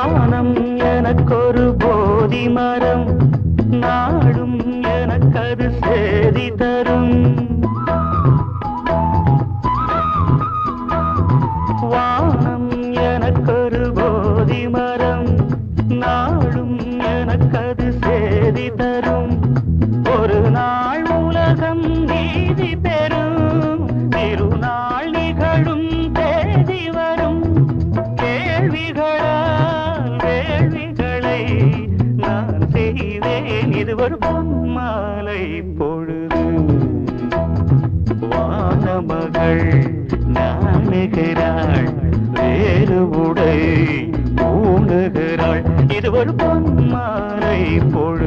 வானம் எனக்கொரு போதி மரம் நாடும் எனக்கது சேதி தரும் வானம் எனக்கொரு போதி மரம் நாடும் எனக்கது சேதி தரும் ஒரு நாள் உலகம் நீதி பெறும் திருநாள் நிகழும் தேதி வரும் கேள்விகளால் வேள்விகளை நான் செய்வேன் இது ஒரு பொன்மாலை பொழுது வானமகள் நாணுகிறாள் வேறு உடை பூணுகிறாள் இது ஒரு பொன்மாலை பொழுது